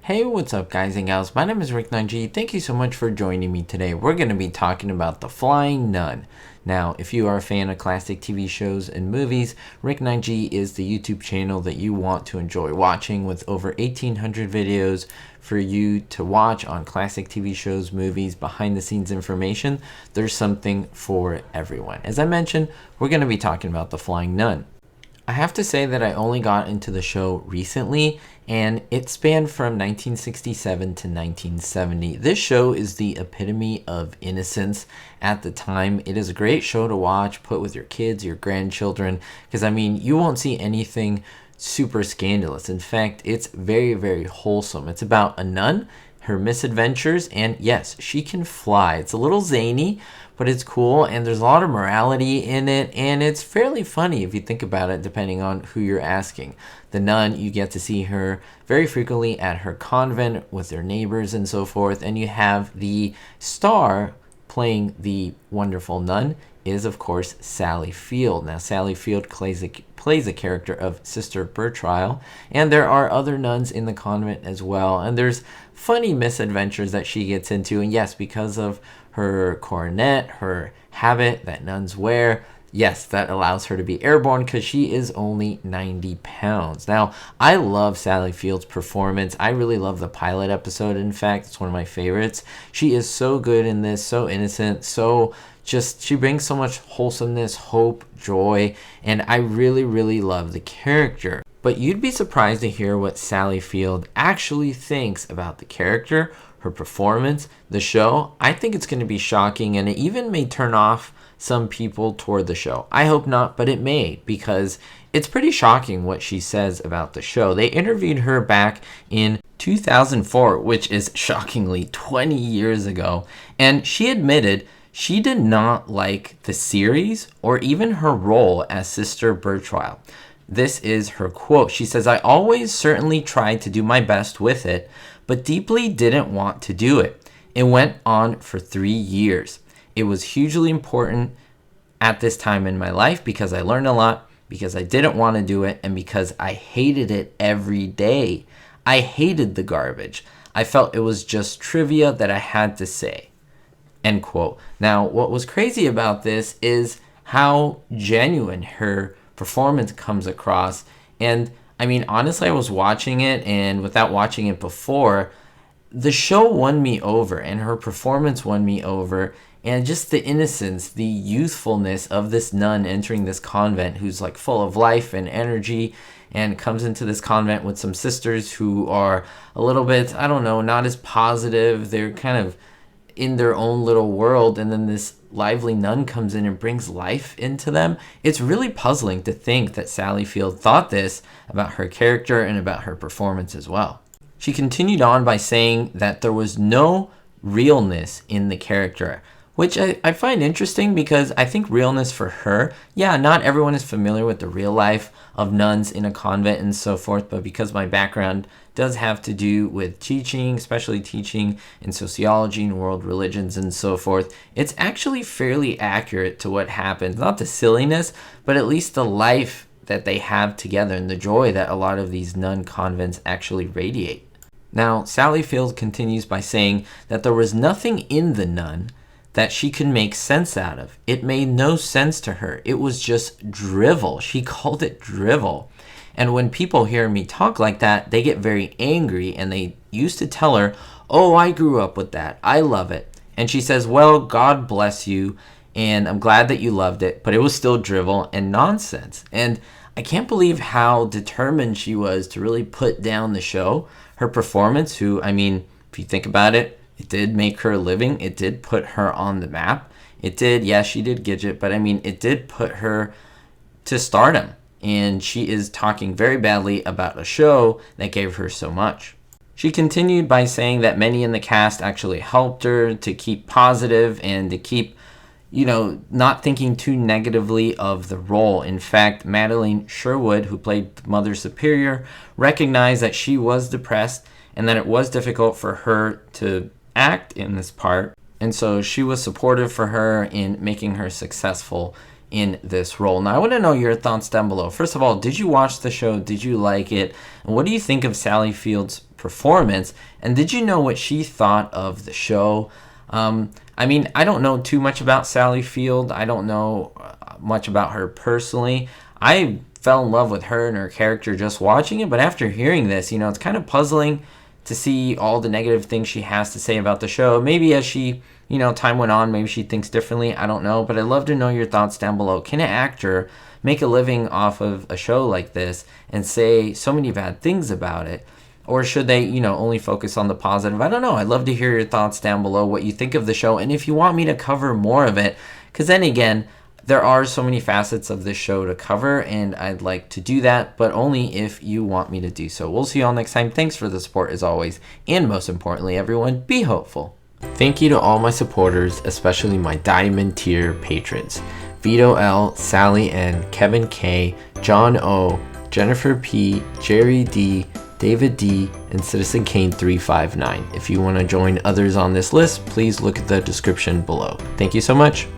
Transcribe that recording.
Hey, what's up guys and gals? My name is Rick Nineg. Thank you so much for joining me today. We're going to be talking about The Flying Nun. Now, if you are a fan of classic TV shows and movies, Rick Nineg is the YouTube channel that you want to enjoy watching, with over 1,800 videos for you to watch on classic TV shows, movies, behind the scenes information. There's something for everyone. As I mentioned, we're going to be talking about The Flying Nun. I have to say that I only got into the show recently, and it spanned from 1967 to 1970. This show is the epitome of innocence at the time. It is a great show to watch, put with your kids, your grandchildren, because I mean, you won't see anything super scandalous. In fact, it's very, very wholesome. It's about a nun, her misadventures, and yes, she can fly. It's a little zany, but it's cool, and there's a lot of morality in it, and it's fairly funny if you think about it, depending on who you're asking. The nun, you get to see her very frequently at her convent with their neighbors and so forth, and you have the star playing the wonderful nun is, of course, Sally Field. Now, Sally Field plays a character of Sister Bertrial, and there are other nuns in the convent as well, and there's funny misadventures that she gets into, and yes, because of her coronet, her habit that nuns wear, yes, that allows her to be airborne because she is only 90 pounds. Now, I love Sally Field's performance. I really love the pilot episode. In fact, it's one of my favorites. She is so good in this, so innocent, she brings so much wholesomeness, hope, joy, and I really, really love the character. But you'd be surprised to hear what Sally Field actually thinks about the character, her performance, the show. I think it's going to be shocking, and it even may turn off some people toward the show. I hope not, but it may, because it's pretty shocking what she says about the show. They interviewed her back in 2004, which is shockingly 20 years ago, and she admitted she did not like the series or even her role as Sister Bertrial. This is her quote. She says, "I always certainly tried to do my best with it, but deeply didn't want to do it. It went on for 3 years. It was hugely important at this time in my life because I learned a lot, because I didn't want to do it, and because I hated it every day. I hated the garbage. I felt it was just trivia that I had to say." End quote. Now, what was crazy about this is how genuine her performance comes across. And I mean, honestly, I was watching it, and without watching it before, the show won me over, and her performance won me over. And just the innocence, the youthfulness of this nun entering this convent who's like full of life and energy, and comes into this convent with some sisters who are a little bit, I don't know, not as positive. They're kind of in their own little world, and then this lively nun comes in and brings life into them. It's really puzzling to think that Sally Field thought this about her character and about her performance as well. She continued on by saying that there was no realness in the character, which I find interesting, because I think realness for her, yeah, not everyone is familiar with the real life of nuns in a convent and so forth, but because my background does have to do with teaching, especially teaching in sociology and world religions and so forth, it's actually fairly accurate to what happens. Not the silliness, but at least the life that they have together and the joy that a lot of these nun convents actually radiate. Now, Sally Field continues by saying that there was nothing in the nun that she could make sense out of. It made no sense to her. It was just drivel. She called it drivel. And when people hear me talk like that, they get very angry, and they used to tell her, "Oh, I grew up with that. I love it." And she says, "Well, God bless you, and I'm glad that you loved it, but it was still drivel and nonsense." And I can't believe how determined she was to really put down the show. Her performance, who, I mean, if you think about it, it did make her a living. It did put her on the map. It did, yes, she did Gidget, but I mean, it did put her to stardom. And she is talking very badly about a show that gave her so much. She continued by saying that many in the cast actually helped her to keep positive and to keep, not thinking too negatively of the role. In fact, Madeline Sherwood, who played Mother Superior, recognized that she was depressed and that it was difficult for her to act in this part. And so she was supportive for her in making her successful in this role. Now, I want to know your thoughts down below. First of all, did you watch the show? Did you like it? And what do you think of Sally Field's performance. And did you know what she thought of the show? I mean, I don't know too much about Sally Field. I don't know much about her personally. I fell in love with her and her character just watching it, but after hearing this, it's kind of puzzling to see all the negative things she has to say about the show. Maybe as she, time went on, maybe she thinks differently. I don't know, but I'd love to know your thoughts down below. Can an actor make a living off of a show like this and say so many bad things about it? Or should they, only focus on the positive? I don't know. I'd love to hear your thoughts down below, what you think of the show, and if you want me to cover more of it. Because then again, there are so many facets of this show to cover, and I'd like to do that, but only if you want me to do so. We'll see you all next time. Thanks for the support as always. And most importantly, everyone, be hopeful. Thank you to all my supporters, especially my Diamond tier patrons. Vito L, Sally N, Kevin K, John O, Jennifer P, Jerry D, David D, and Citizen Kane 359. If you want to join others on this list, please look at the description below. Thank you so much.